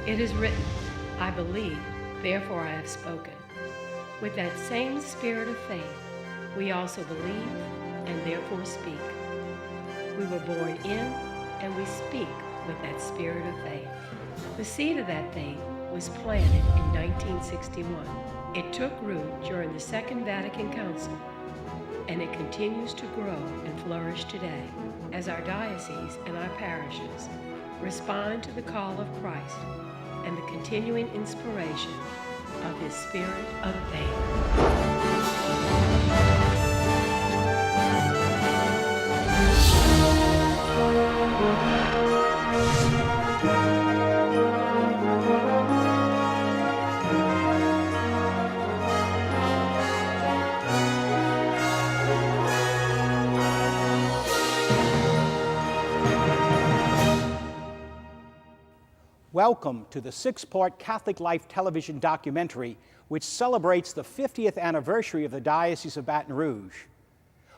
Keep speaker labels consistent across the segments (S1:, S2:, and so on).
S1: It is written, I believe, therefore I have spoken. With that same spirit of faith, we also believe and therefore speak. We were born in and we speak with that spirit of faith. The seed of that faith was planted in 1961. It took root during the Second Vatican Council, and it continues to grow and flourish today as our diocese and our parishes respond to the call of Christ and the continuing inspiration of His Spirit of faith.
S2: Welcome to the 6-part Catholic Life television documentary, which celebrates the 50th anniversary of the Diocese of Baton Rouge.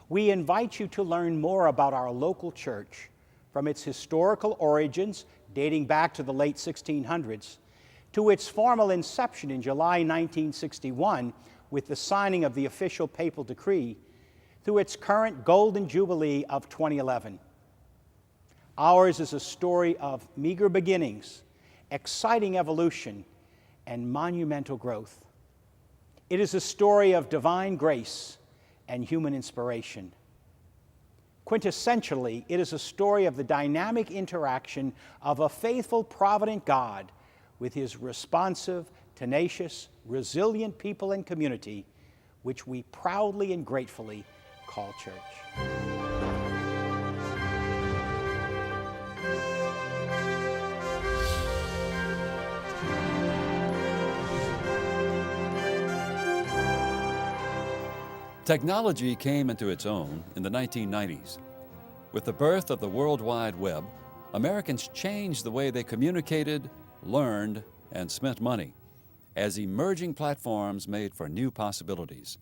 S2: We invite you to learn more about our local church, from its historical origins dating back to the late 1600s, to its formal inception in July 1961 with the signing of the official papal decree, through its current Golden Jubilee of 2011. Ours is a story of meager beginnings, exciting evolution, and monumental growth. It is a story of divine grace and human inspiration. Quintessentially, it is a story of the dynamic interaction of a faithful, provident God with His responsive, tenacious, resilient people and community, which we proudly and gratefully call church.
S3: Technology came into its own in the 1990s. With the birth of the World Wide Web, Americans changed the way they communicated, learned, and spent money, as emerging platforms made for new possibilities.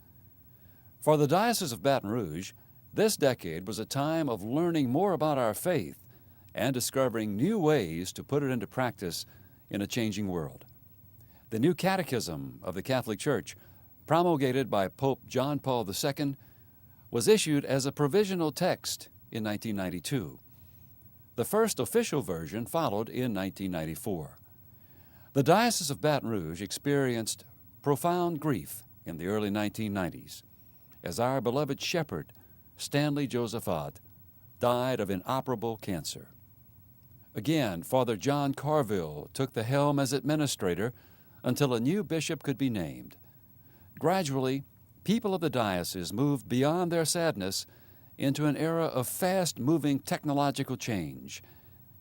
S3: For the Diocese of Baton Rouge, this decade was a time of learning more about our faith and discovering new ways to put it into practice in a changing world. The new Catechism of the Catholic Church, promulgated by Pope John Paul II, was issued as a provisional text in 1992. The first official version followed in 1994. The Diocese of Baton Rouge experienced profound grief in the early 1990s as our beloved shepherd, Stanley Josephat, died of inoperable cancer. Again, Father John Carville took the helm as administrator until a new bishop could be named. Gradually, people of the diocese moved beyond their sadness into an era of fast-moving technological change,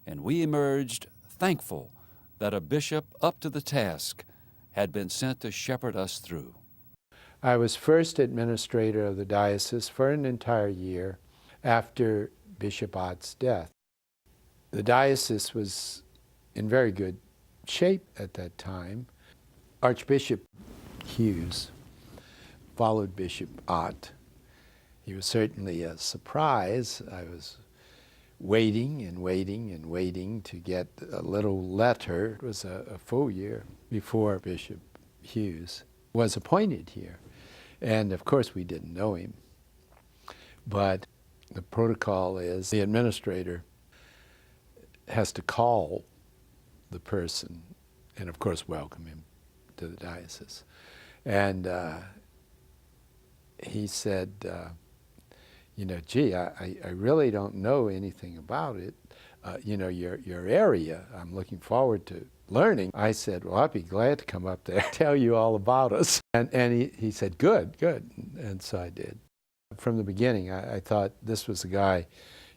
S3: and we emerged thankful that a bishop up to the task had been sent to shepherd us through.
S4: I was first administrator of the diocese for an entire year after Bishop Ott's death. The diocese was in very good shape at that time. Archbishop Hughes followed Bishop Ott. He was certainly a surprise. I was waiting and waiting and waiting to get a little letter. It was a full year before Bishop Hughes was appointed here. And of course we didn't know him. But the protocol is the administrator has to call the person and of course welcome him to the diocese. And he said, you know, gee, I really don't know anything about it. You know, your area, I'm looking forward to learning. I said, well, I'd be glad to come up there, tell you all about us. And he said, good. And so I did. From the beginning, I thought this was a guy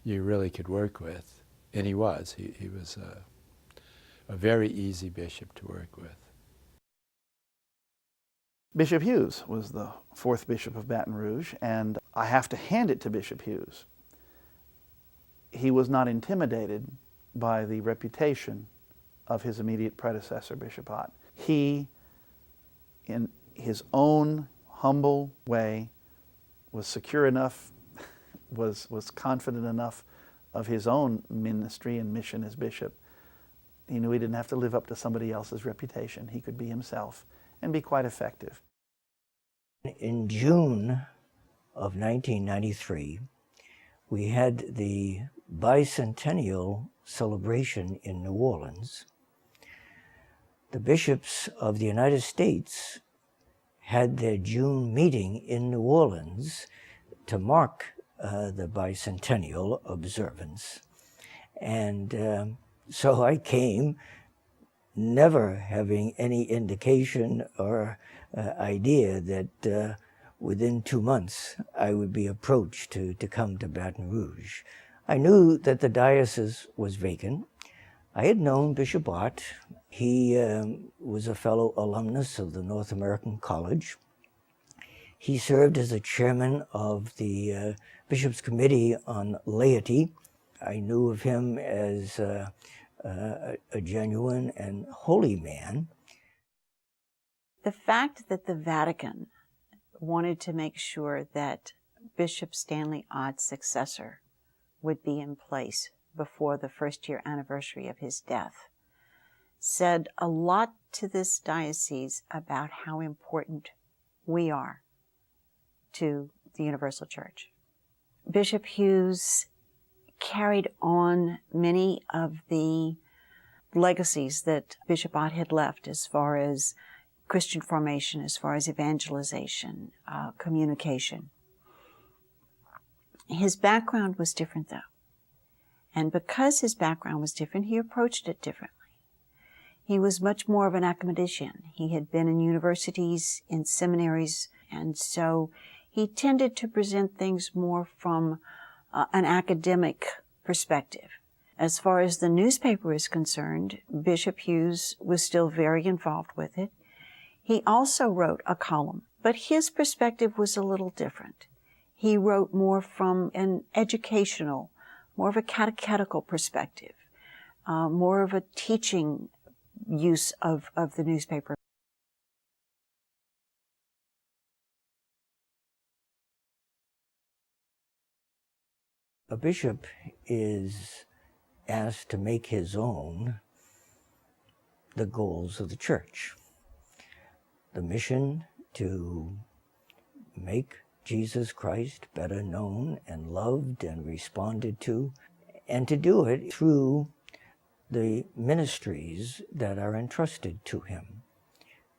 S4: you really could work with. And he was. He was a very easy bishop to work with.
S5: Bishop Hughes was the fourth Bishop of Baton Rouge, and I have to hand it to Bishop Hughes. He was not intimidated by the reputation of his immediate predecessor, Bishop Ott. He, in his own humble way, was secure enough, was confident enough of his own ministry and mission as bishop, He knew he didn't have to live up to somebody else's reputation. He could be himself and be quite effective.
S6: In June of 1993, we had the bicentennial celebration in New Orleans. The bishops of the United States had their June meeting in New Orleans to mark the bicentennial observance. And so I came, never having any indication or idea that within 2 months I would be approached to come to Baton Rouge. I knew that the diocese was vacant. I had known Bishop Ott. He was a fellow alumnus of the North American College. He served as the chairman of the Bishop's Committee on Laity. I knew of him as a genuine and holy man.
S7: The fact that the Vatican wanted to make sure that Bishop Stanley Ott's successor would be in place before the first-year anniversary of his death said a lot to this diocese about how important we are to the Universal Church. Bishop Hughes carried on many of the legacies that Bishop Ott had left as far as Christian formation, as far as evangelization, communication. His background was different, though. And because his background was different, he approached it differently. He was much more of an academician. He had been in universities, in seminaries, and so he tended to present things more from an academic perspective. As far as the newspaper is concerned, Bishop Hughes was still very involved with it. He also wrote a column, but his perspective was a little different. He wrote more from an educational, more of a catechetical perspective, more of a teaching use of the newspaper.
S6: A bishop is asked to make his own the goals of the church. The mission to make Jesus Christ better known and loved and responded to, and to do it through the ministries that are entrusted to him.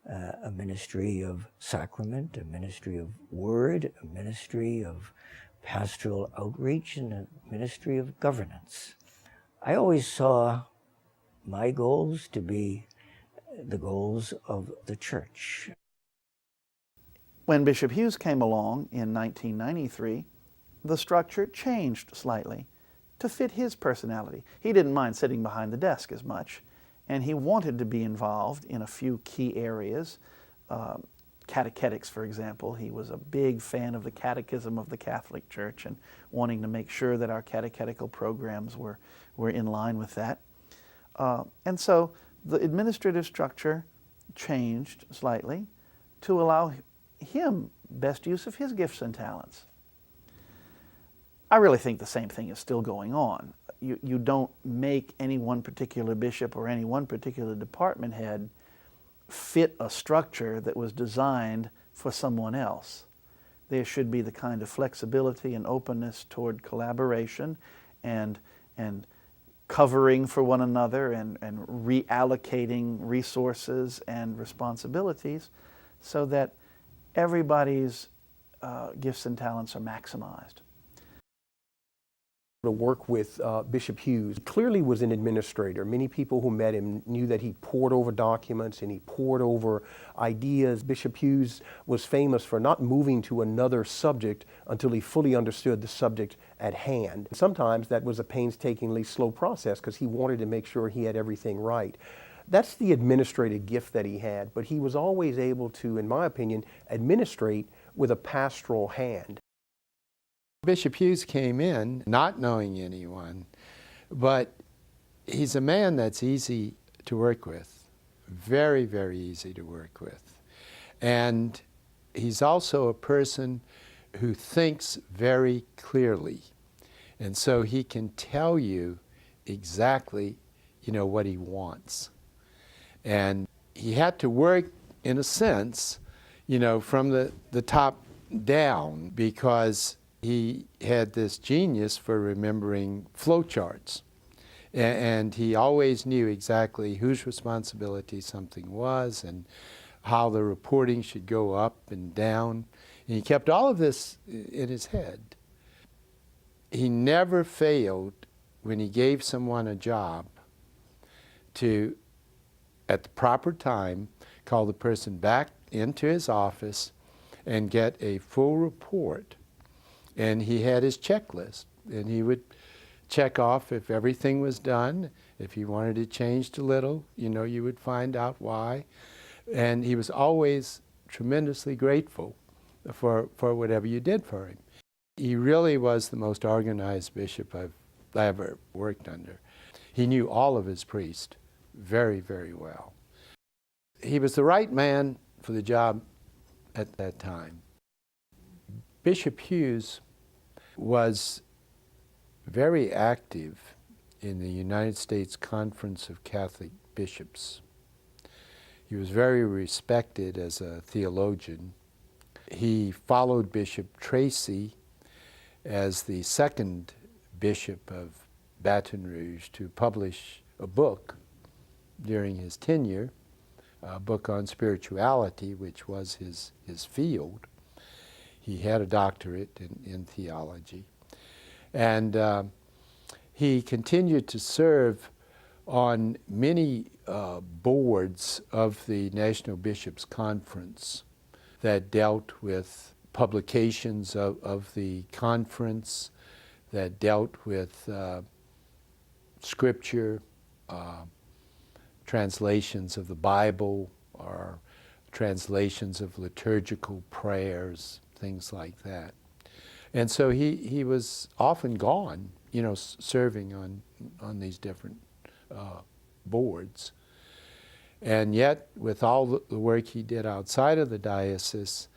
S6: A ministry of sacrament, a ministry of word, a ministry of pastoral outreach, and a ministry of governance. I always saw my goals to be the goals of the church.
S5: When Bishop Hughes came along in 1993, the structure changed slightly to fit his personality. He didn't mind sitting behind the desk as much, and he wanted to be involved in a few key areas. Catechetics, for example. He was a big fan of the Catechism of the Catholic Church and wanting to make sure that our catechetical programs were in line with that. And so the administrative structure changed slightly to allow him best use of his gifts and talents. I really think the same thing is still going on. You don't make any one particular bishop or any one particular department head fit a structure that was designed for someone else. There should be the kind of flexibility and openness toward collaboration and covering for one another and reallocating resources and responsibilities so that everybody's gifts and talents are maximized.
S8: To work with Bishop Hughes. He clearly was an administrator. Many people who met him knew that he pored over documents and he pored over ideas. Bishop Hughes was famous for not moving to another subject until he fully understood the subject at hand. Sometimes that was a painstakingly slow process because he wanted to make sure he had everything right. That's the administrative gift that he had, but he was always able to, in my opinion, administrate with a pastoral hand.
S4: Bishop Hughes came in not knowing anyone, but he's a man that's easy to work with, very, very easy to work with. And he's also a person who thinks very clearly. And so he can tell you exactly, what he wants. And he had to work, in a sense, from the top down, because he had this genius for remembering flowcharts. And he always knew exactly whose responsibility something was and how the reporting should go up and down. And he kept all of this in his head. He never failed, when he gave someone a job, to, at the proper time, call the person back into his office and get a full report. And he had his checklist, and he would check off if everything was done. If he wanted to change a little, you would find out why. And he was always tremendously grateful for whatever you did for him. He really was the most organized bishop I've ever worked under. He knew all of his priests very, very well. He was the right man for the job at that time. Bishop Hughes was very active in the United States Conference of Catholic Bishops. He was very respected as a theologian. He followed Bishop Tracy as the second Bishop of Baton Rouge to publish a book during his tenure, a book on spirituality, which was his field. He had a doctorate in theology. And he continued to serve on many boards of the National Bishops' Conference that dealt with publications of the conference, that dealt with scripture, translations of the Bible, or translations of liturgical prayers, things like that. And so he was often gone, serving on these different boards. And yet, with all the work he did outside of the diocese,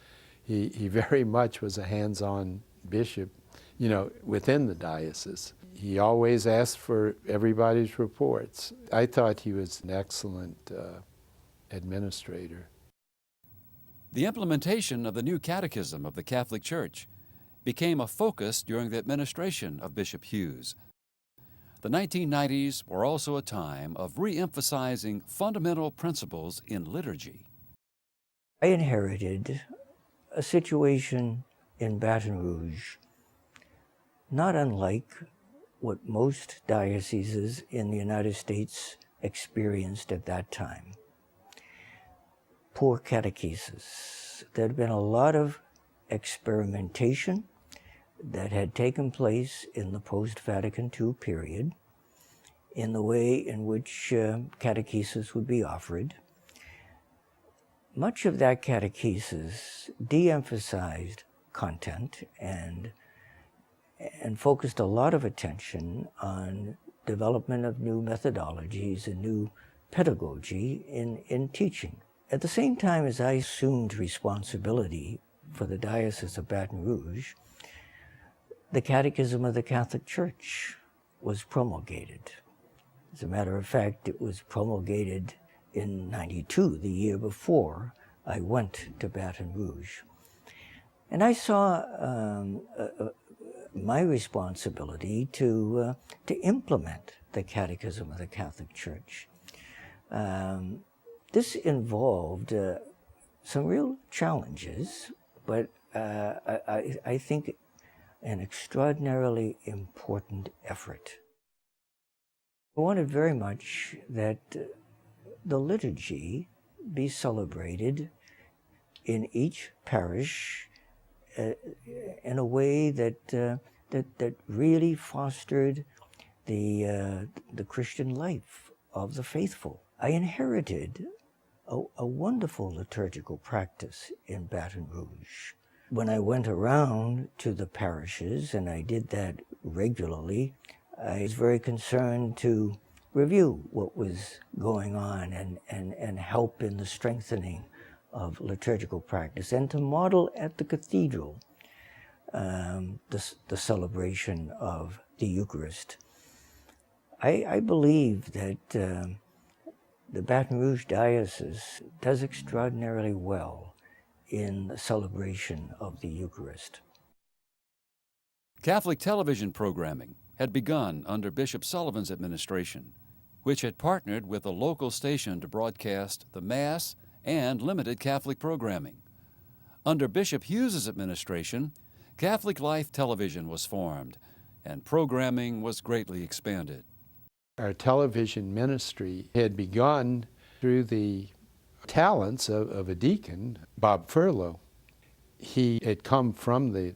S4: he very much was a hands-on bishop, within the diocese. He always asked for everybody's reports. I thought he was an excellent administrator.
S3: The implementation of the new catechism of the Catholic Church became a focus during the administration of Bishop Hughes. The 1990s were also a time of re-emphasizing fundamental principles in liturgy.
S6: I inherited a situation in Baton Rouge not unlike what most dioceses in the United States experienced at that time. Poor catechesis. There had been a lot of experimentation that had taken place in the post-Vatican II period in the way in which catechesis would be offered. Much of that catechesis de-emphasized content and focused a lot of attention on development of new methodologies and new pedagogy in teaching. At the same time as I assumed responsibility for the Diocese of Baton Rouge, the Catechism of the Catholic Church was promulgated. As a matter of fact, it was promulgated in '92, the year before I went to Baton Rouge. And I saw my responsibility to implement the Catechism of the Catholic Church. This involved some real challenges, but I think an extraordinarily important effort. I wanted very much that the liturgy be celebrated in each parish in a way that really fostered the Christian life of the faithful. I inherited a wonderful liturgical practice in Baton Rouge. When I went around to the parishes, and I did that regularly, I was very concerned to review what was going on and help in the strengthening of liturgical practice, and to model at the cathedral the celebration of the Eucharist. I believe that the Baton Rouge Diocese does extraordinarily well in the celebration of the Eucharist.
S3: Catholic television programming had begun under Bishop Sullivan's administration, which had partnered with a local station to broadcast the Mass and limited Catholic programming. Under Bishop Hughes' administration, Catholic Life Television was formed, and programming was greatly expanded.
S4: Our television ministry had begun through the talents of a deacon, Bob Furlow. He had come from the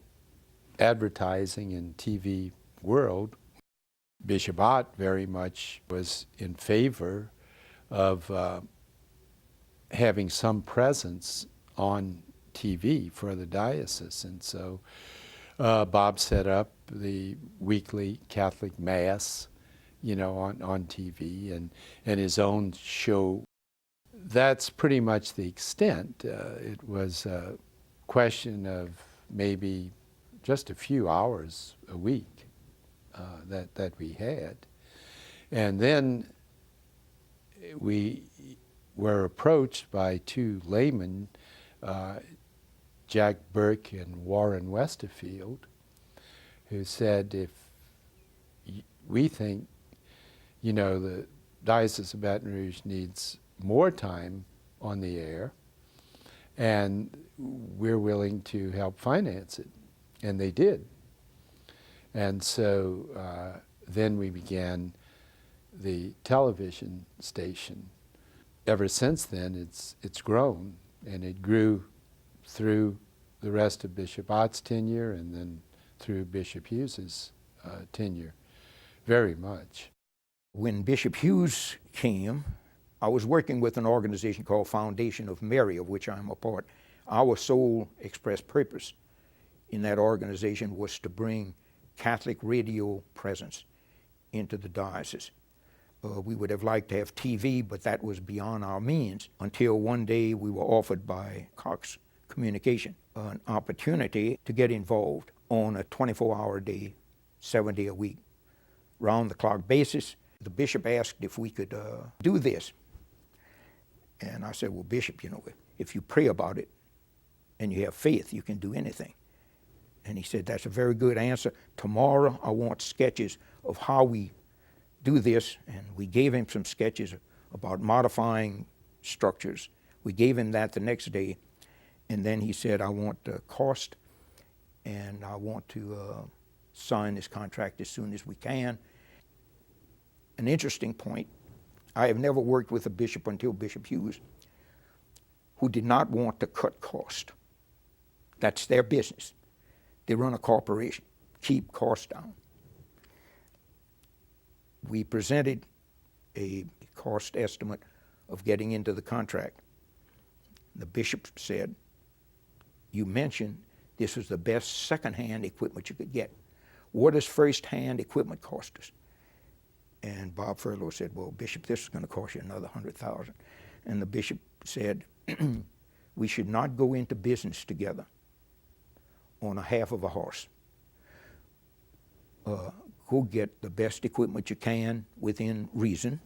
S4: advertising and TV world. Bishop Ott very much was in favor of having some presence on TV for the diocese, and so Bob set up the weekly Catholic Mass, on TV, and his own show. That's pretty much the extent. It was a question of maybe just a few hours a week that we had. And then we were approached by two laymen, Jack Burke and Warren Westerfield, who said, if we think, the Diocese of Baton Rouge needs more time on the air, and we're willing to help finance it. And they did. And so then we began the television station. Ever since then, it's grown, and it grew through the rest of Bishop Ott's tenure and then through Bishop Hughes's tenure very much.
S9: When Bishop Hughes came, I was working with an organization called Foundation of Mary, of which I'm a part. Our sole express purpose in that organization was to bring Catholic radio presence into the diocese. We would have liked to have TV, but that was beyond our means, until one day we were offered by Cox Communication an opportunity to get involved on a 24-hour day, 7-day-a-week, round-the-clock basis. The bishop asked if we could do this. And I said, well, Bishop, if you pray about it and you have faith, you can do anything. And he said, that's a very good answer. Tomorrow I want sketches of how we do this. And we gave him some sketches about modifying structures. We gave him that the next day. And then he said, I want the cost, and I want to sign this contract as soon as we can. An interesting point, I have never worked with a bishop until Bishop Hughes who did not want to cut cost. That's their business. They run a corporation, keep costs down. We presented a cost estimate of getting into the contract. The bishop said, you mentioned this was the best second-hand equipment you could get. What does first-hand equipment cost us? And Bob Furlow said, well, Bishop, this is going to cost you another $100,000. And the bishop said, we should not go into business together on a half of a horse. Go get the best equipment you can within reason,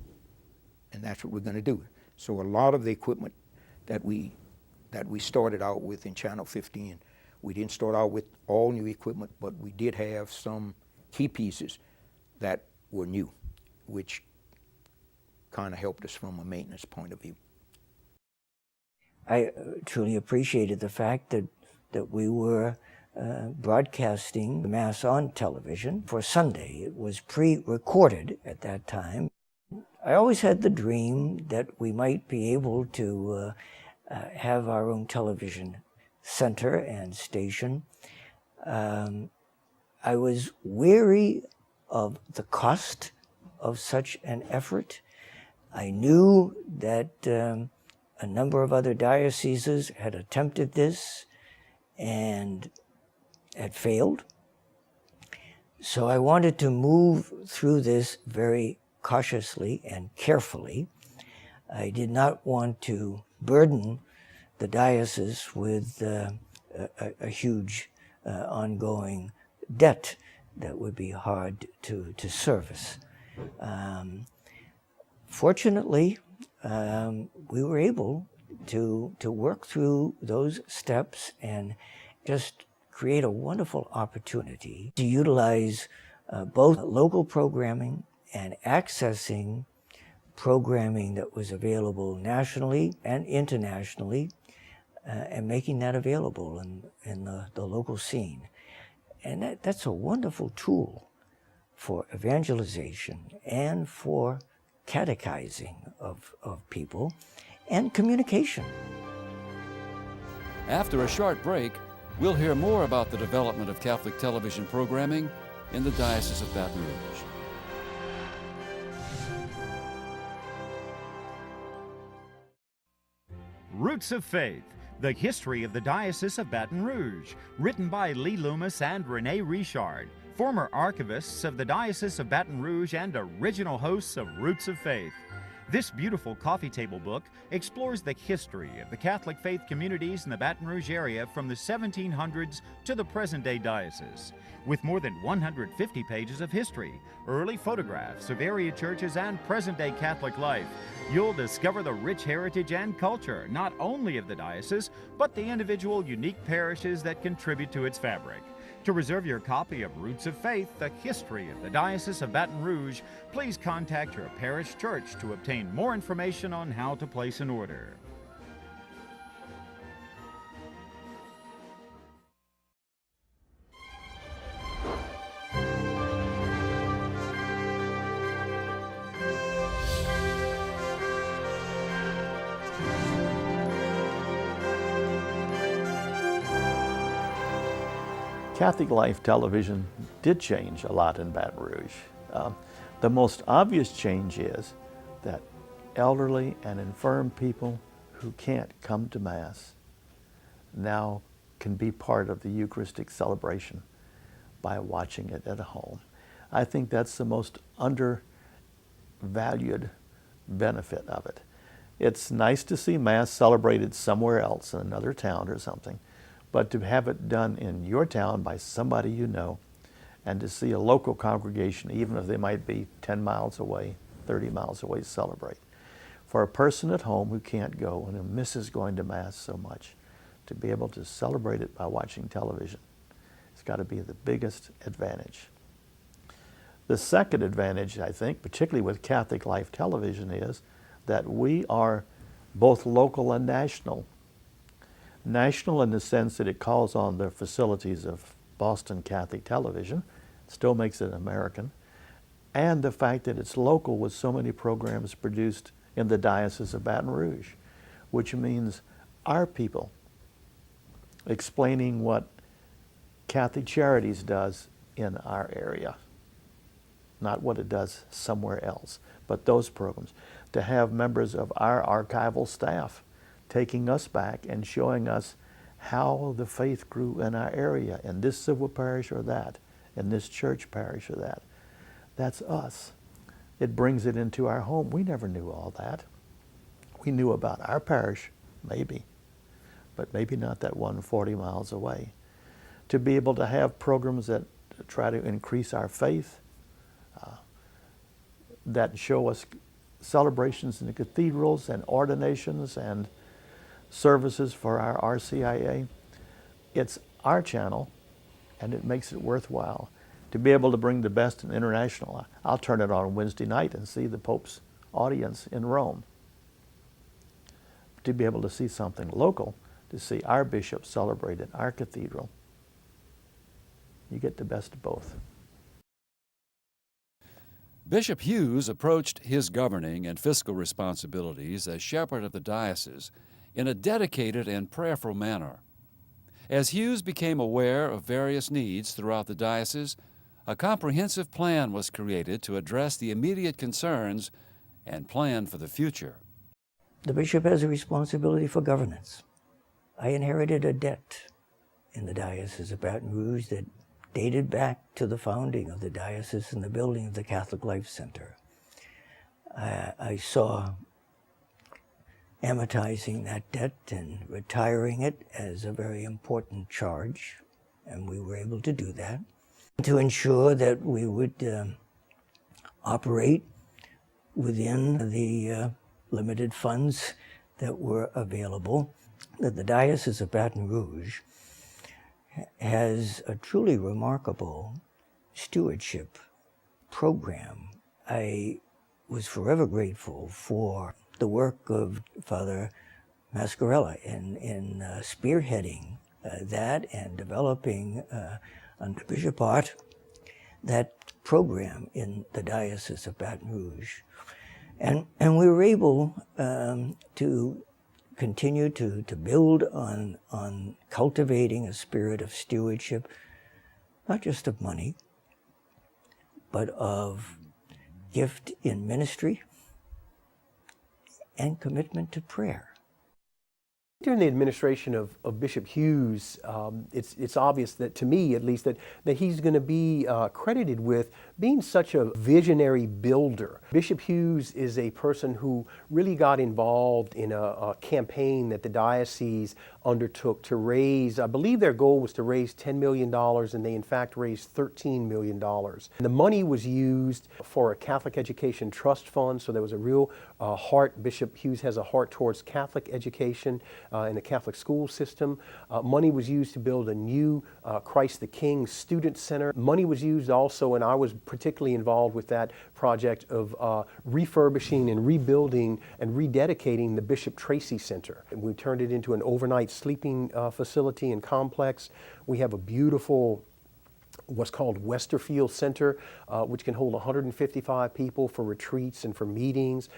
S9: and that's what we're going to do. So a lot of the equipment that we started out with in Channel 15, we didn't start out with all new equipment, but we did have some key pieces that were new, which kind of helped us from a maintenance point of view.
S6: I truly appreciated the fact that we were broadcasting the Mass on television for Sunday. It was pre-recorded at that time. I always had the dream that we might be able to have our own television center and station. I was wary of the cost of such an effort. I knew that a number of other dioceses had attempted this and had failed. So I wanted to move through this very cautiously and carefully. I did not want to burden the diocese with a huge ongoing debt that would be hard to service. Fortunately, we were able to work through those steps and just create a wonderful opportunity to utilize both local programming and accessing programming that was available nationally and internationally, and making that available in the local scene. And that's a wonderful tool for evangelization and for catechizing of people and communication.
S3: After a short break, we'll hear more about the development of Catholic television programming in the Diocese of Baton Rouge.
S10: Roots of Faith, the history of the Diocese of Baton Rouge, written by Lee Loomis and Renee Richard, former archivists of the Diocese of Baton Rouge and original hosts of Roots of Faith. This beautiful coffee table book explores the history of the Catholic faith communities in the Baton Rouge area from the 1700s to the present-day diocese. With more than 150 pages of history, early photographs of area churches, and present-day Catholic life, you'll discover the rich heritage and culture not only of the diocese, but the individual unique parishes that contribute to its fabric. To reserve your copy of Roots of Faith, the history of the Diocese of Baton Rouge, please contact your parish church to obtain more information on how to place an order.
S5: Catholic Life Television did change a lot in Baton Rouge. The most obvious change is that elderly and infirm people who can't come to Mass now can be part of the Eucharistic celebration by watching it at home. I think that's the most undervalued benefit of it. It's nice to see Mass celebrated somewhere else in another town or something, but to have it done in your town by somebody you know, and to see a local congregation, even if they might be 10 miles away, 30 miles away, celebrate. For a person at home who can't go and who misses going to Mass so much, to be able to celebrate it by watching television, it's got to be the biggest advantage. The second advantage, I think, particularly with Catholic Life Television, is that we are both local and national. National in the sense that it calls on the facilities of Boston Catholic Television, still makes it American, and the fact that it's local with so many programs produced in the Diocese of Baton Rouge, which means our people explaining what Catholic Charities does in our area, not what it does somewhere else, but those programs. To have members of our archival staff taking us back and showing us how the faith grew in our area, in this civil parish or that, in this church parish or that. That's us. It brings it into our home. We never knew all that. We knew about our parish, maybe, but maybe not that one 40 miles away. To be able to have programs that try to increase our faith, that show us celebrations in the cathedrals and ordinations and services for our RCIA. It's our channel, and it makes it worthwhile. To be able to bring the best in international, I'll turn it on Wednesday night and see the Pope's audience in Rome. To be able to see something local, to see our bishop celebrate in our cathedral, you get the best of both.
S3: Bishop Hughes approached his governing and fiscal responsibilities as shepherd of the diocese in a dedicated and prayerful manner. As Hughes became aware of various needs throughout the diocese, a comprehensive plan was created to address the immediate concerns and plan for the future.
S6: The bishop has a responsibility for governance. I inherited a debt in the Diocese of Baton Rouge that dated back to the founding of the diocese and the building of the Catholic Life Center. I saw amortizing that debt and retiring it as a very important charge, and we were able to do that. To ensure that we would operate within the limited funds that were available. That the Diocese of Baton Rouge has a truly remarkable stewardship program. I was forever grateful for the work of Father Mascarella in spearheading that and developing under Bishop Hart that program in the Diocese of Baton Rouge. And we were able to continue to build on cultivating a spirit of stewardship, not just of money, but of gift in ministry and commitment to prayer.
S8: During the administration of Bishop Hughes, it's obvious that, to me at least, that he's going to be credited with being such a visionary builder. Bishop Hughes is a person who really got involved in a campaign that the diocese undertook to raise, I believe their goal was to raise $10 million, and they in fact raised $13 million. And the money was used for a Catholic Education Trust Fund, so there was a real heart. Bishop Hughes has a heart towards Catholic education in the Catholic school system. Money was used to build a new Christ the King Student Center. Money was used also, and I was particularly involved with that project, of refurbishing and rebuilding and rededicating the Bishop Tracy Center. And we turned it into an overnight sleeping facility and complex. We have a beautiful what's called Westerfield Center, which can hold 155 people for retreats and for meetings.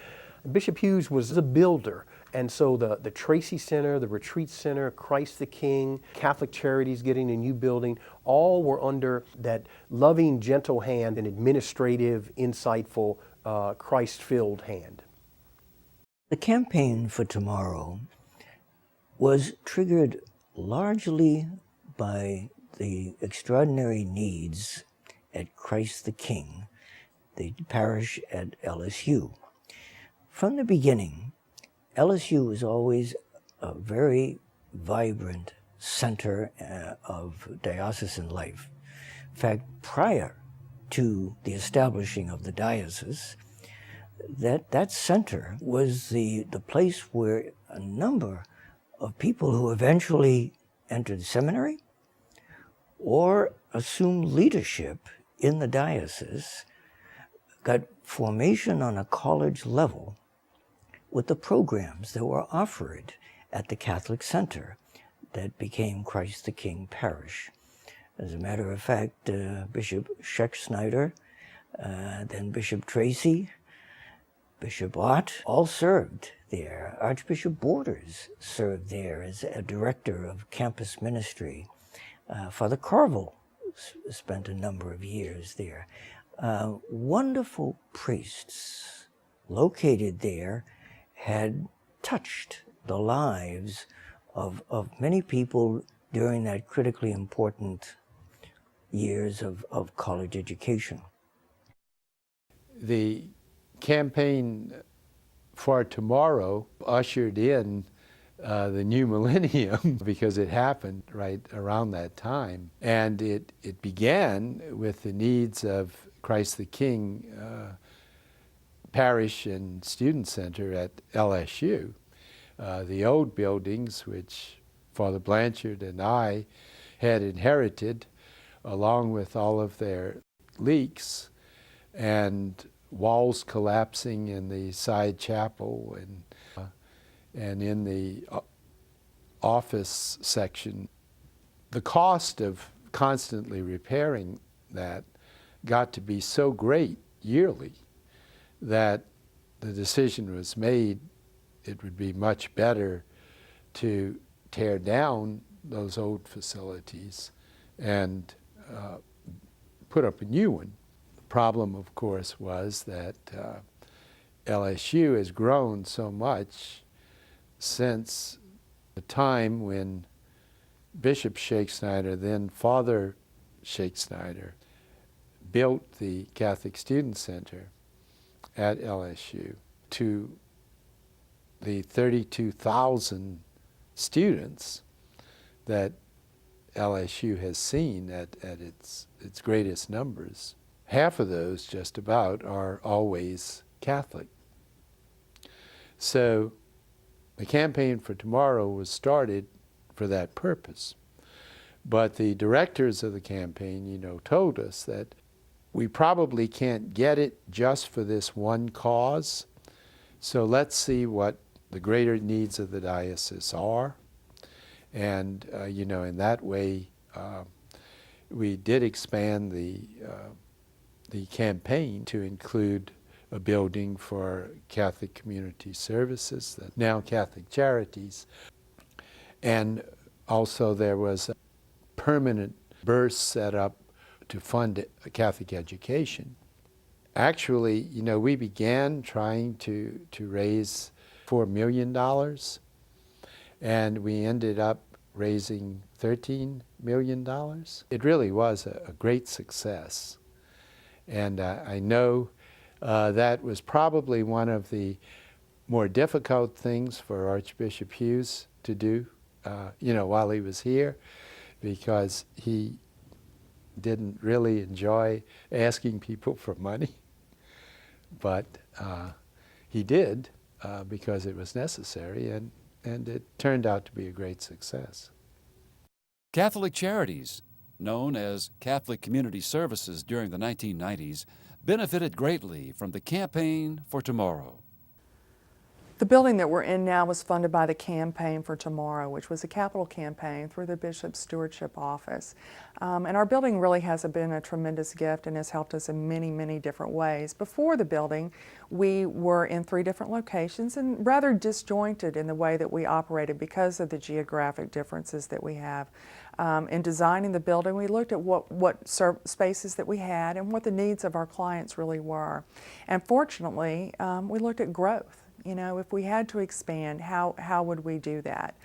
S8: Bishop Hughes was a builder, and so the Tracy Center, the Retreat Center, Christ the King, Catholic Charities getting a new building, all were under that loving, gentle hand and administrative, insightful, Christ-filled hand.
S6: The campaign for tomorrow was triggered largely by the extraordinary needs at Christ the King, the parish at LSU. From the beginning, LSU was always a very vibrant center of diocesan life. In fact, prior to the establishing of the diocese, that center was the place where a number of people who eventually entered seminary or assumed leadership in the diocese got formation on a college level with the programs that were offered at the Catholic Center that became Christ the King Parish. As a matter of fact, Bishop Scheck-Snyder, then Bishop Tracy, Bishop Ott, all served there. Archbishop Borders served there as a director of campus ministry. Father Carville spent a number of years there. Wonderful priests located there had touched the lives of many people during that critically important years of college education.
S4: The campaign for tomorrow ushered in the new millennium because it happened right around that time. And it began with the needs of Christ the King Parish and Student Center at LSU. The old buildings, which Father Blanchard and I had inherited, along with all of their leaks and walls collapsing in the side chapel and in the office section. The cost of constantly repairing that got to be so great yearly that the decision was made it would be much better to tear down those old facilities and put up a new one. The problem, of course, was that LSU has grown so much since the time when Bishop Scheck-Snyder, then Father Scheck-Snyder, built the Catholic Student Center at LSU to the 32,000 students that LSU has seen at its greatest numbers half of those just about are always Catholic. So the campaign for tomorrow was started for that purpose. But the directors of the campaign, told us that we probably can't get it just for this one cause. So let's see what the greater needs of the diocese are. And, in that way, we did expand the campaign to include a building for Catholic Community Services, now Catholic Charities. And also there was a permanent burst set up to fund Catholic education. Actually, we began trying to raise $4 million, and we ended up raising $13 million. It really was a great success. And I know that was probably one of the more difficult things for Archbishop Hughes to do, while he was here, because he didn't really enjoy asking people for money. But he did because it was necessary, and it turned out to be a great success.
S3: Catholic Charities, known as Catholic Community Services during the 1990s, benefited greatly from the Campaign for Tomorrow.
S11: The building that we're in now was funded by the Campaign for Tomorrow, which was a capital campaign through the Bishop's Stewardship Office. And our building really has been a tremendous gift and has helped us in many, many different ways. Before the building, we were in 3 different locations and rather disjointed in the way that we operated because of the geographic differences that we have. In designing the building, we looked at what spaces that we had and what the needs of our clients really were. And fortunately, we looked at growth. If we had to expand, how would we do that?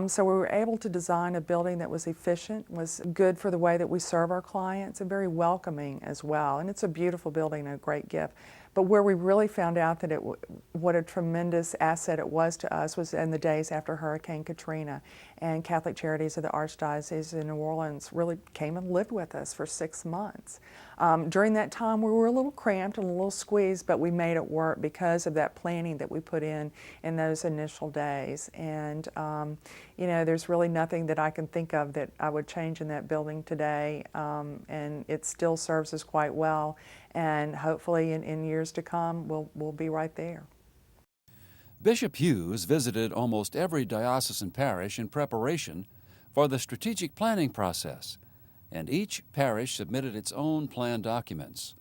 S11: So we were able to design a building that was efficient, was good for the way that we serve our clients, and very welcoming as well. And it's a beautiful building and a great gift. But where we really found out that what a tremendous asset it was to us was in the days after Hurricane Katrina. And Catholic Charities of the Archdiocese of New Orleans really came and lived with us for 6 months. During that time, we were a little cramped and a little squeezed, but we made it work because of that planning that we put in those initial days. And, there's really nothing that I can think of that I would change in that building today. And it still serves us quite well. And hopefully in years to come, we'll be right there.
S3: Bishop Hughes visited almost every diocesan parish in preparation for the strategic planning process, and each parish submitted its own plan documents.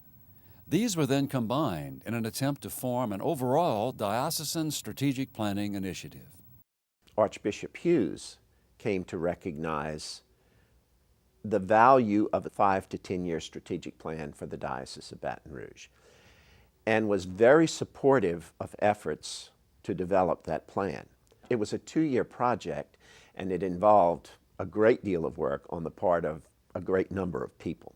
S3: These were then combined in an attempt to form an overall diocesan strategic planning initiative.
S12: Archbishop Hughes came to recognize the value of a 5 to 10 year strategic plan for the Diocese of Baton Rouge, and was very supportive of efforts to develop that plan. It was a 2-year project, and it involved a great deal of work on the part of a great number of people.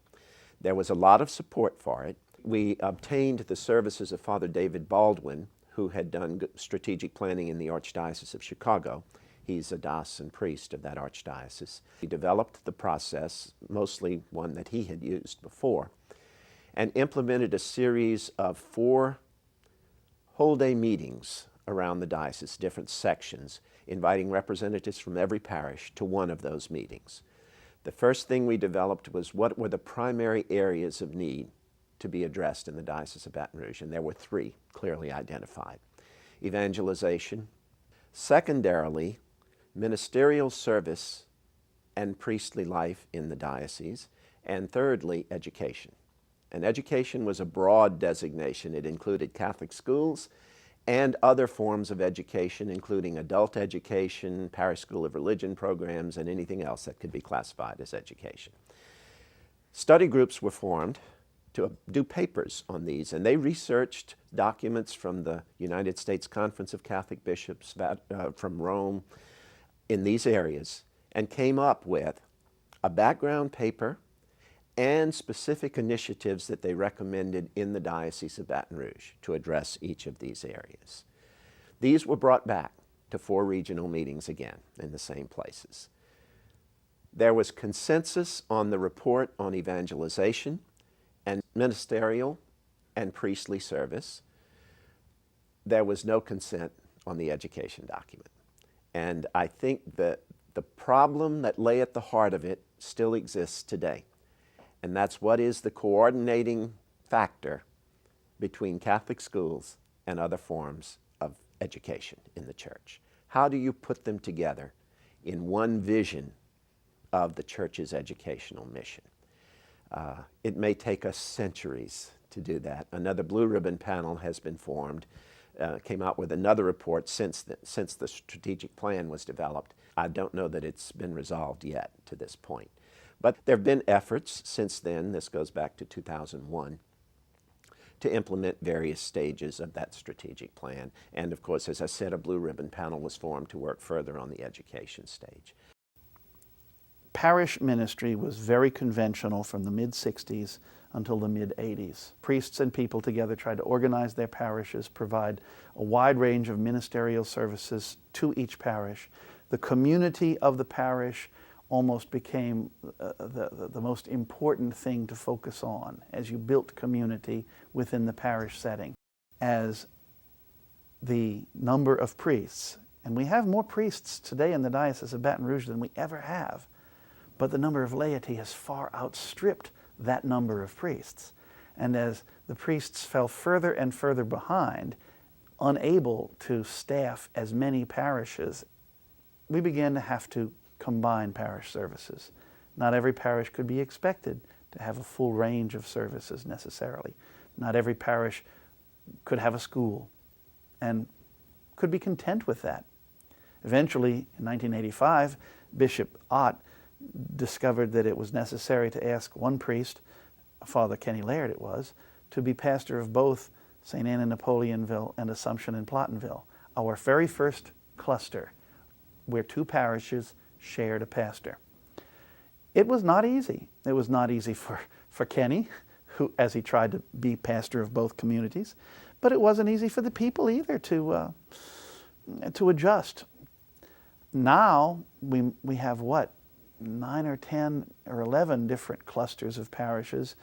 S12: There was a lot of support for it. We obtained the services of Father David Baldwin, who had done strategic planning in the Archdiocese of Chicago. He's a diocesan priest of that archdiocese. He developed the process, mostly one that he had used before, and implemented a series of 4 whole-day meetings around the diocese, different sections, inviting representatives from every parish to one of those meetings. The first thing we developed was what were the primary areas of need to be addressed in the Diocese of Baton Rouge, and there were 3 clearly identified. Evangelization, secondarily, ministerial service and priestly life in the diocese, and thirdly, education. And education was a broad designation. It included Catholic schools and other forms of education, including adult education, parish school of religion programs, and anything else that could be classified as education. Study groups were formed to do papers on these, and they researched documents from the United States Conference of Catholic Bishops, from Rome, in these areas, and came up with a background paper and specific initiatives that they recommended in the Diocese of Baton Rouge to address each of these areas. These were brought back to 4 regional meetings again in the same places. There was consensus on the report on evangelization, and ministerial and priestly service. There was no consent on the education document. And I think that the problem that lay at the heart of it still exists today. And that's what is the coordinating factor between Catholic schools and other forms of education in the church. How do you put them together in one vision of the church's educational mission? It may take us centuries to do that. Another blue ribbon panel has been formed, came out with another report since the strategic plan was developed. I don't know that it's been resolved yet to this point. But there have been efforts since then, this goes back to 2001, to implement various stages of that strategic plan. And of course, as I said, a blue ribbon panel was formed to work further on the education stage.
S5: Parish ministry was very conventional from the mid-60s until the mid-80s. Priests and people together tried to organize their parishes, provide a wide range of ministerial services to each parish. The community of the parish almost became the most important thing to focus on as you built community within the parish setting. As the number of priests, and we have more priests today in the Diocese of Baton Rouge than we ever have, but the number of laity has far outstripped that number of priests. And as the priests fell further and further behind, unable to staff as many parishes, we began to have to combine parish services. Not every parish could be expected to have a full range of services necessarily. Not every parish could have a school and could be content with that. Eventually, in 1985, Bishop Ott discovered that it was necessary to ask one priest, Father Kenny Laird it was, to be pastor of both St. Anne in Napoleonville and Assumption in Plottonville, our very first cluster where two parishes shared a pastor. It was not easy. It was not easy for Kenny, who, as he tried to be pastor of both communities, but it wasn't easy for the people either to adjust. Now we have what, 9 or 10 or 11 different clusters of parishes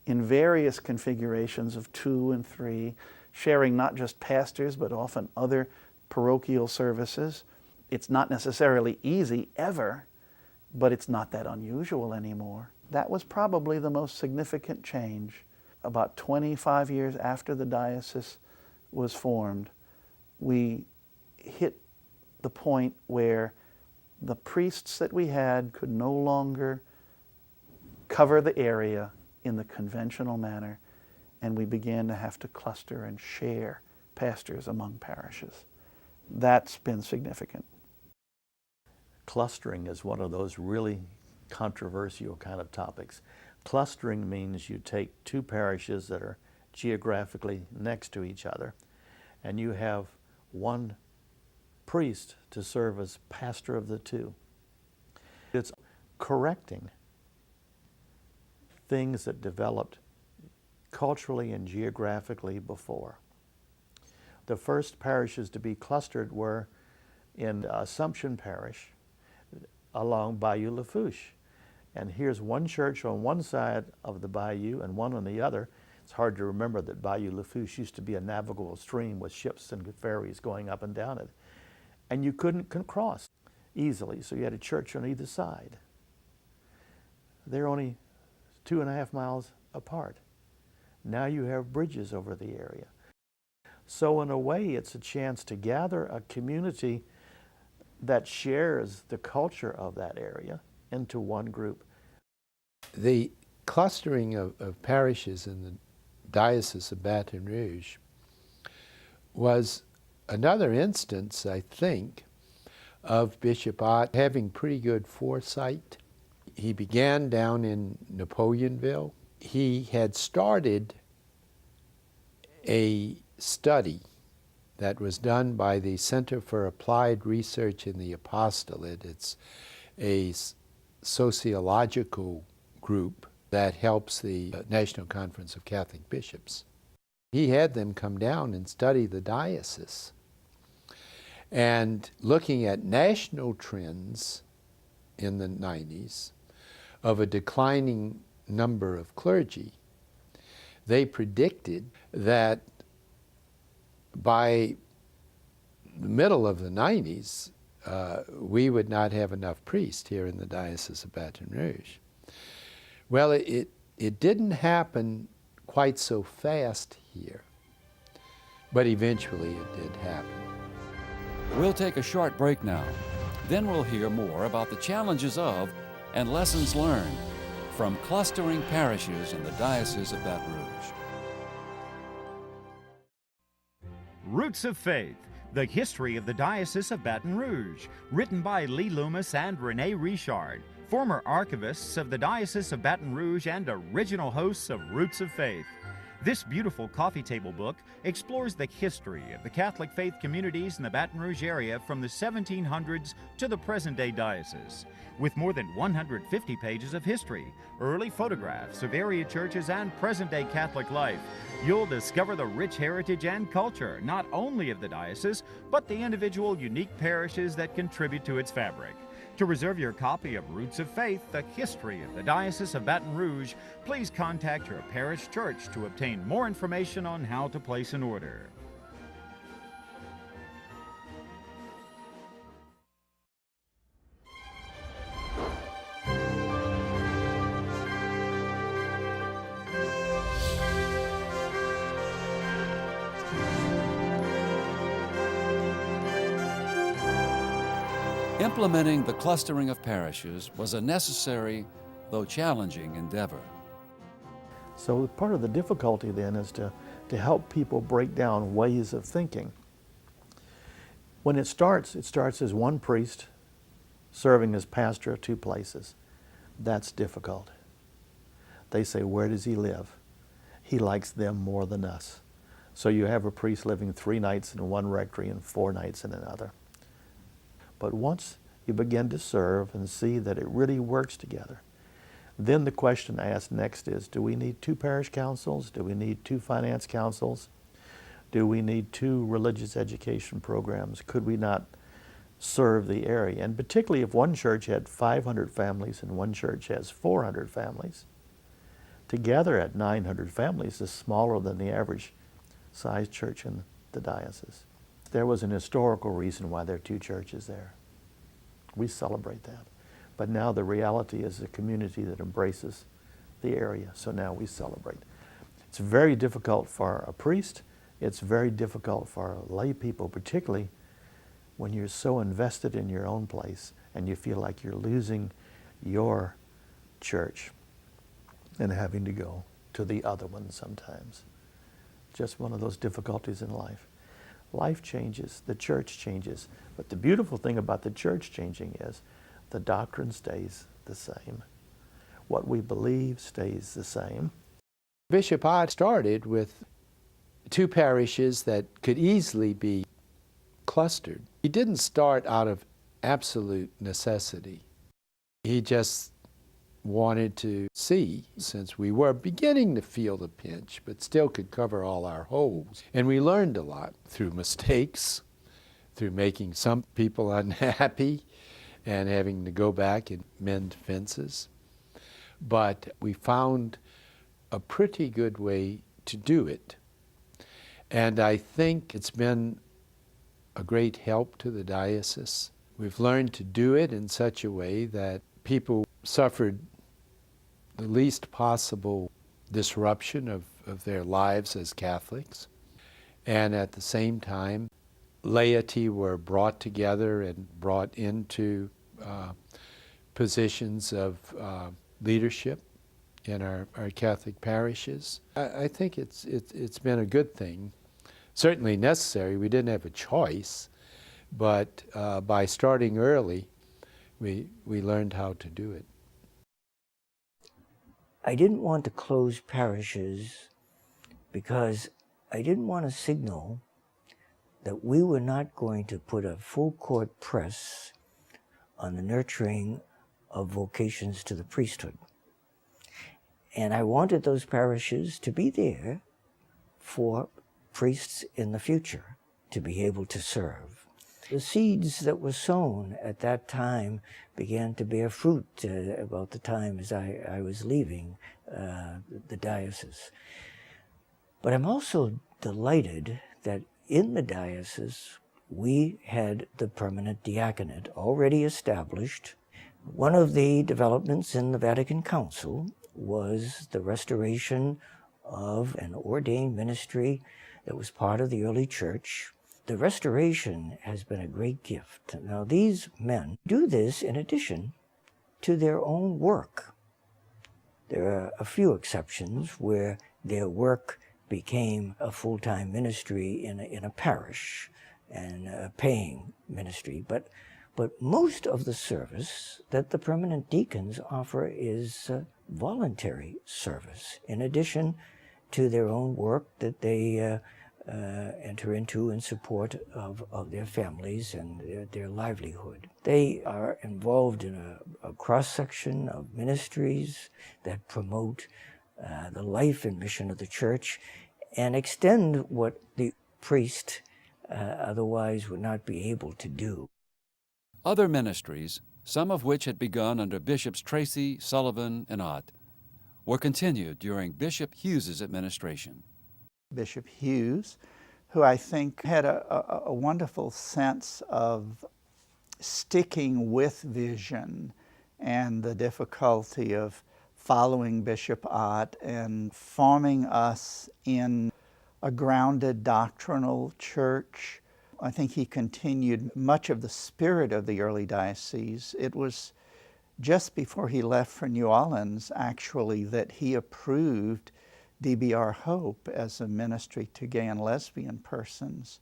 S5: in various configurations of 2 and 3, sharing not just pastors but often other parochial services. It's not necessarily easy ever, but it's not that unusual anymore. That was probably the most significant change. About 25 years after the diocese was formed, we hit the point where the priests that we had could no longer cover the area in the conventional manner, and we began to have to cluster and share pastors among parishes. That's been significant.
S13: Clustering is one of those really controversial kind of topics. Clustering means you take two parishes that are geographically next to each other, and you have one priest to serve as pastor of the two. It's correcting things that developed culturally and geographically before. The first parishes to be clustered were in Assumption Parish along Bayou Lafourche. And here's one church on one side of the bayou and one on the other. It's hard to remember that Bayou Lafourche used to be a navigable stream with ships and ferries going up and down it. And you couldn't cross easily, so you had a church on either side. They're only 2.5 miles apart. Now you have bridges over the area. So in a way, it's a chance to gather a community that shares the culture of that area into one group.
S4: The clustering of parishes in the Diocese of Baton Rouge was another instance, I think, of Bishop Ott having pretty good foresight. He began down in Napoleonville. He had started a study that was done by the Center for Applied Research in the Apostolate. It's a sociological group that helps the National Conference of Catholic Bishops. He had them come down and study the diocese. And looking at national trends in the 90s of a declining number of clergy, They predicted that by the middle of the 90s, we would not have enough priests here in the Diocese of Baton Rouge. Well, it didn't happen quite so fast here, but eventually it did happen.
S3: We'll take a short break now. Then we'll hear more about the challenges of and lessons learned from clustering parishes in the Diocese of Baton Rouge.
S10: Roots of Faith, the history of the Diocese of Baton Rouge, written by Lee Loomis and Renee Richard, former archivists of the Diocese of Baton Rouge and original hosts of Roots of Faith. This beautiful coffee table book explores the history of the Catholic faith communities in the Baton Rouge area from the 1700s to the present-day diocese. With more than 150 pages of history, early photographs of area churches, and present-day Catholic life, you'll discover the rich heritage and culture not only of the diocese, but the individual unique parishes that contribute to its fabric. To reserve your copy of Roots of Faith, the history of the Diocese of Baton Rouge, please contact your parish church to obtain more information on how to place an order.
S3: Implementing the clustering of parishes was a necessary, though challenging, endeavor.
S13: So part of the difficulty then is to help people break down ways of thinking. When it starts as one priest serving as pastor of two places. That's difficult. They say, where does he live? He likes them more than us. So you have a priest living 3 nights in one rectory and 4 nights in another. But once you begin to serve and see that it really works together, then the question asked next is, do we need 2 parish councils? Do we need 2 finance councils? Do we need 2 religious education programs? Could we not serve the area? And particularly if one church had 500 families and one church has 400 families, together at 900 families is smaller than the average size church in the diocese. There was an historical reason why there are 2 churches there. We celebrate that. But now the reality is a community that embraces the area, so now we celebrate. It's very difficult for a priest. It's very difficult for lay people, particularly when you're so invested in your own place and you feel like you're losing your church and having to go to the other one sometimes. Just one of those difficulties in life. Life changes, the church changes, but the beautiful thing about the church changing is the doctrine stays the same. What we believe stays the same.
S4: Bishop Hughes started with 2 parishes that could easily be clustered. He didn't start out of absolute necessity. He just wanted to see, since we were beginning to feel the pinch, but still could cover all our holes. And we learned a lot through mistakes, through making some people unhappy, and having to go back and mend fences. But we found a pretty good way to do it. And I think it's been a great help to the diocese. We've learned to do it in such a way that people suffered the least possible disruption of their lives as Catholics. And at the same time, laity were brought together and brought into positions of leadership in our Catholic parishes. I think it's been a good thing. Certainly necessary. We didn't have a choice, but by starting early, we learned how to do it.
S6: I didn't want to close parishes because I didn't want to signal that we were not going to put a full court press on the nurturing of vocations to the priesthood. And I wanted those parishes to be there for priests in the future to be able to serve. The seeds that were sown at that time began to bear fruit about the time as I was leaving the diocese. But I'm also delighted that in the diocese we had the permanent diaconate already established. One of the developments in the Vatican Council was the restoration of an ordained ministry that was part of the early church. The restoration has been a great gift. Now, these men do this in addition to their own work. There are a few exceptions where their work became a full-time ministry in a parish and a paying ministry. But most of the service that the permanent deacons offer is voluntary service, in addition to their own work that they enter into in support of their families and their livelihood. They are involved in a cross-section of ministries that promote the life and mission of the church and extend what the priest otherwise would not be able to do.
S3: Other ministries, some of which had begun under Bishops Tracy, Sullivan, and Ott, were continued during Bishop Hughes's administration.
S5: Bishop Hughes, who I think had a wonderful sense of sticking with vision and the difficulty of following Bishop Ott and forming us in a grounded doctrinal church. I think he continued much of the spirit of the early diocese. It was just before he left for New Orleans, actually, that he approved DBR Hope as a ministry to gay and lesbian persons.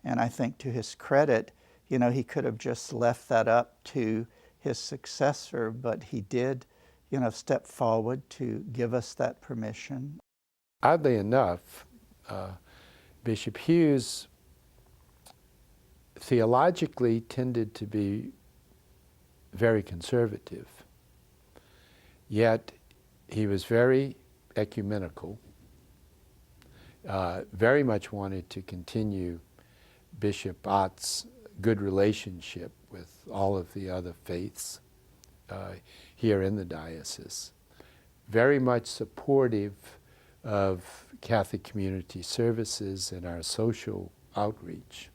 S5: And I think to his credit, you know, he could have just left that up to his successor, but he did, you know, step forward to give us that permission.
S4: Oddly enough, Bishop Hughes theologically tended to be very conservative, yet he was very ecumenical, very much wanted to continue Bishop Ott's good relationship with all of the other faiths here in the diocese, very much supportive of Catholic community services and our social outreach.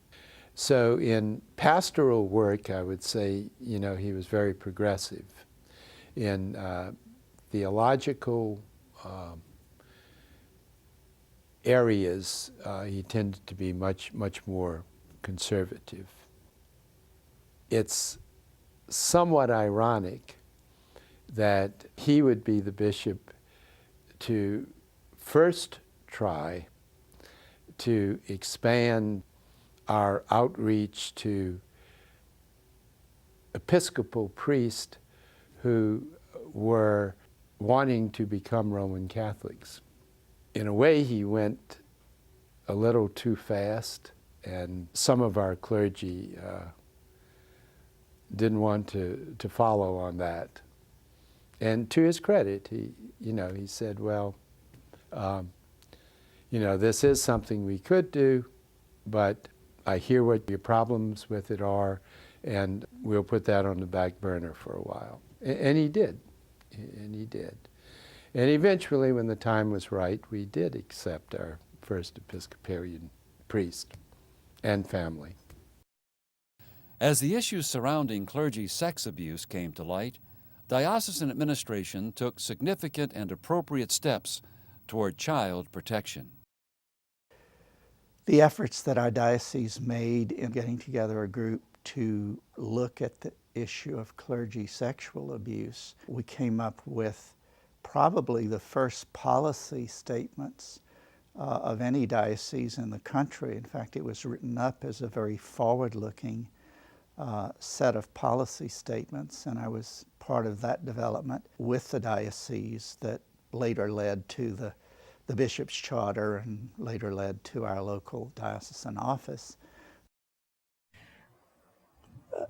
S4: So in pastoral work, I would say, you know, he was very progressive. In theological areas, he tended to be much more conservative. It's somewhat ironic that he would be the bishop to first try to expand our outreach to Episcopal priests who were wanting to become Roman Catholics. In a way, he went a little too fast, and some of our clergy didn't want to follow on that. And to his credit, he said, well, this is something we could do, but I hear what your problems with it are, and we'll put that on the back burner for a while. And he did. And he did. And eventually, when the time was right, we did accept our first Episcopalian priest and family.
S3: As the issues surrounding clergy sex abuse came to light, diocesan administration took significant and appropriate steps toward child protection.
S5: The efforts that our diocese made in getting together a group to look at the issue of clergy sexual abuse, we came up with probably the first policy statements of any diocese in the country. In fact, it was written up as a very forward-looking set of policy statements, and I was part of that development with the diocese that later led to the bishop's charter and later led to our local diocesan office.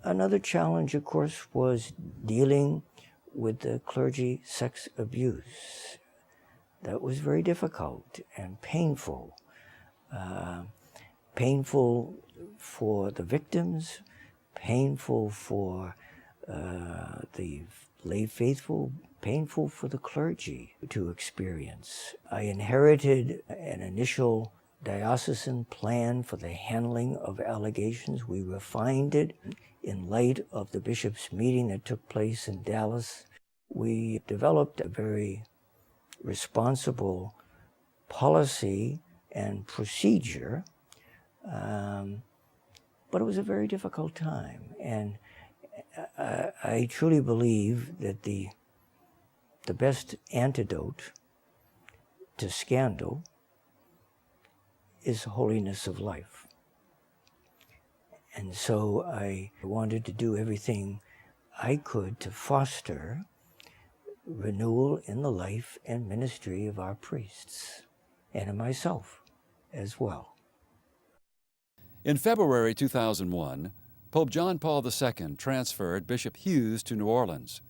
S6: Another challenge, of course, was dealing with the clergy sex abuse. That was very difficult and painful. Painful for the victims, painful for the lay faithful painful for the clergy to experience. I inherited an initial diocesan plan for the handling of allegations. We refined it in light of the bishops' meeting that took place in Dallas. We developed a very responsible policy and procedure, but it was a very difficult time. And I truly believe that the best antidote to scandal is holiness of life. And so I wanted to do everything I could to foster renewal in the life and ministry of our priests, and in myself as well.
S3: In February 2001, Pope John Paul II transferred Bishop Hughes to New Orleans,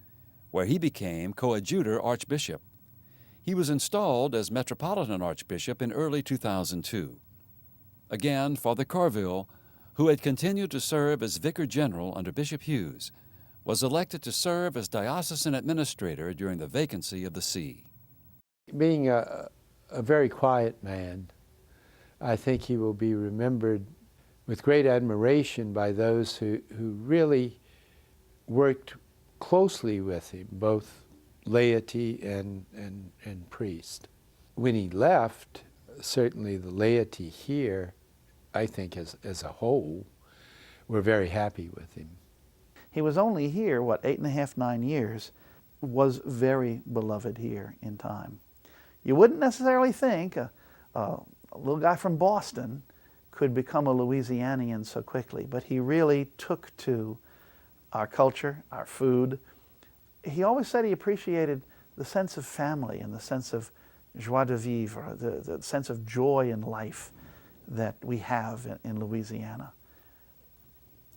S3: where he became coadjutor archbishop. He was installed as Metropolitan Archbishop in early 2002. Again, Father Carville, who had continued to serve as Vicar General under Bishop Hughes, was elected to serve as diocesan administrator during the vacancy of the see.
S4: Being a very quiet man, I think he will be remembered with great admiration by those who really worked closely with him, both laity and priest. When he left, certainly the laity here, I think as a whole, were very happy with him.
S5: He was only here, 8.5, 9 years, was very beloved here in time. You wouldn't necessarily think a little guy from Boston could become a Louisianian so quickly, but he really took to our culture, our food. He always said he appreciated the sense of family and the sense of joie de vivre, the sense of joy in life that we have in Louisiana.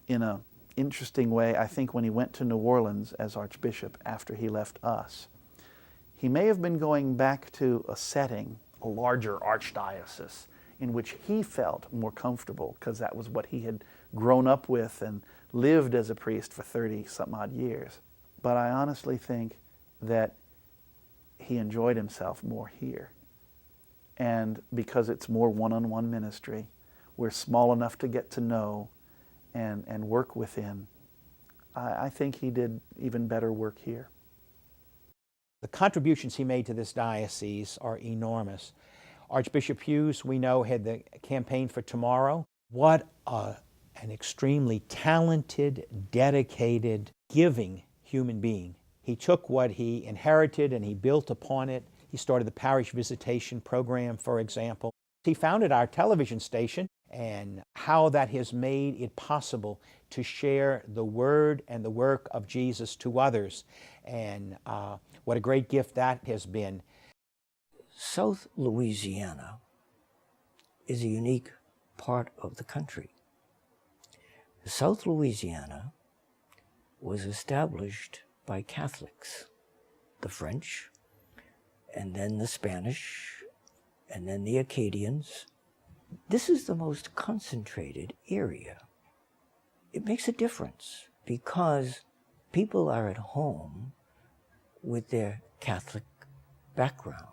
S5: In an interesting way, I think when he went to New Orleans as Archbishop after he left us, he may have been going back to a setting, a larger archdiocese, in which he felt more comfortable, because that was what he had grown up with and lived as a priest for 30-some-odd years. But I honestly think that he enjoyed himself more here. And because it's more one-on-one ministry, we're small enough to get to know and work within, I think he did even better work here.
S2: The contributions he made to this diocese are enormous. Archbishop Hughes, we know, had the campaign for tomorrow. What an extremely talented, dedicated, giving human being. He took what he inherited and he built upon it. He started the parish visitation program, for example. He founded our television station, and how that has made it possible to share the word and the work of Jesus to others. And what a great gift that has been.
S6: South Louisiana is a unique part of the country. South Louisiana was established by Catholics, the French, and then the Spanish, and then the Acadians. This is the most concentrated area. It makes a difference because people are at home with their Catholic background.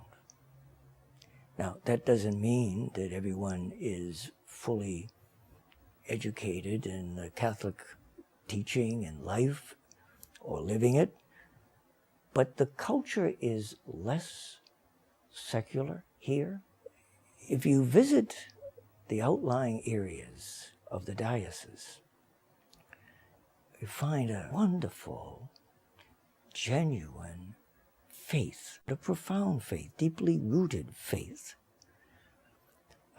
S6: Now, that doesn't mean that everyone is fully educated in the Catholic teaching and life or living it, but the culture is less secular here. If you visit the outlying areas of the diocese, you find a wonderful, genuine faith, a profound faith, deeply rooted faith.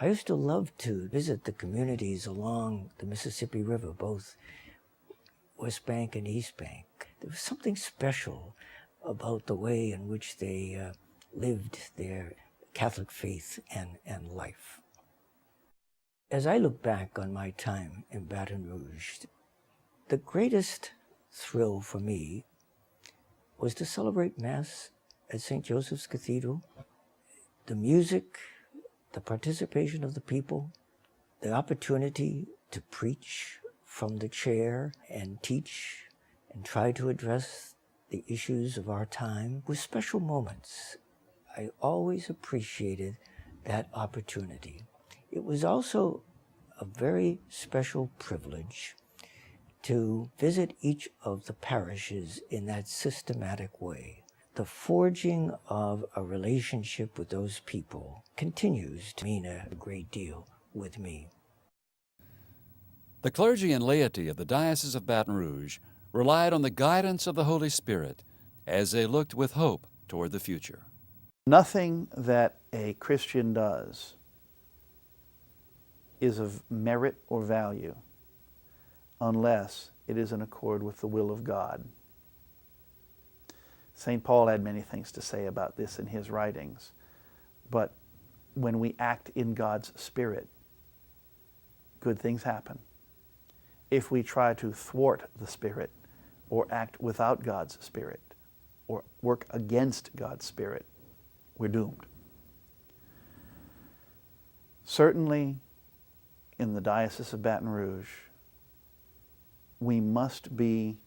S6: I used to love to visit the communities along the Mississippi River, both West Bank and East Bank. There was something special about the way in which they lived their Catholic faith and life. As I look back on my time in Baton Rouge, the greatest thrill for me was to celebrate Mass at St. Joseph's Cathedral. The music, the participation of the people, the opportunity to preach from the chair and teach and try to address the issues of our time with special moments. I always appreciated that opportunity. It was also a very special privilege to visit each of the parishes in that systematic way. The forging of a relationship with those people continues to mean a great deal with me.
S3: The clergy and laity of the Diocese of Baton Rouge relied on the guidance of the Holy Spirit as they looked with hope toward the future.
S5: Nothing that a Christian does is of merit or value unless it is in accord with the will of God. St. Paul had many things to say about this in his writings, but when we act in God's Spirit, good things happen. If we try to thwart the Spirit or act without God's Spirit or work against God's Spirit, we're doomed. Certainly, in the Diocese of Baton Rouge, we must be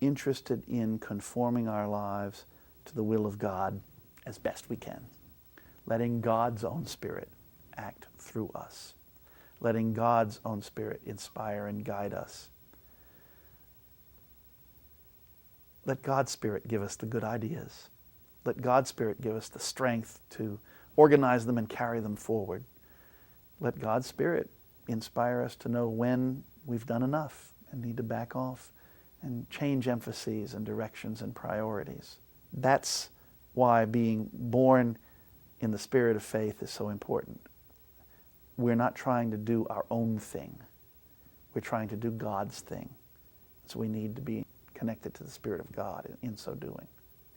S5: interested in conforming our lives to the will of God as best we can, letting God's own Spirit act through us, letting God's own Spirit inspire and guide us. Let God's Spirit give us the good ideas. Let God's Spirit give us the strength to organize them and carry them forward. Let God's Spirit inspire us to know when we've done enough and need to back off and change emphases and directions and priorities. That's why being born in the spirit of faith is so important. We're not trying to do our own thing. We're trying to do God's thing. So we need to be connected to the Spirit of God in so doing.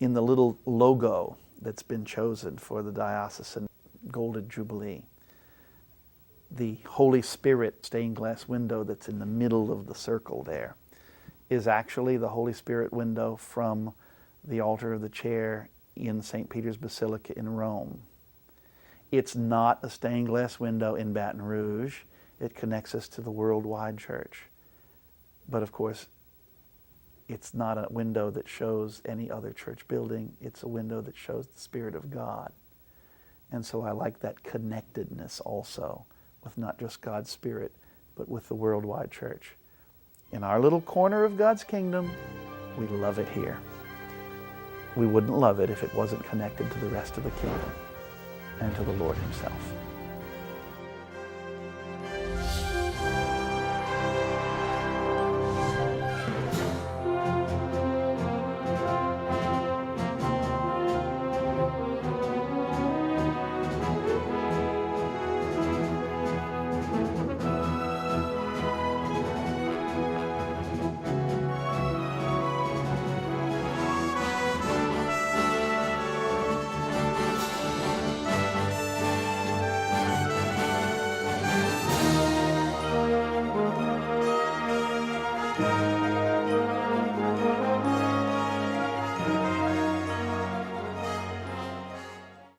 S5: In the little logo that's been chosen for the Diocesan Golden Jubilee, the Holy Spirit stained glass window that's in the middle of the circle there is actually the Holy Spirit window from the altar of the chair in St. Peter's Basilica in Rome. It's not a stained glass window in Baton Rouge. It connects us to the worldwide church. But of course, it's not a window that shows any other church building. It's a window that shows the Spirit of God. And so I like that connectedness also with not just God's Spirit, but with the worldwide church. In our little corner of God's kingdom, we love it here. We wouldn't love it if it wasn't connected to the rest of the kingdom and to the Lord Himself.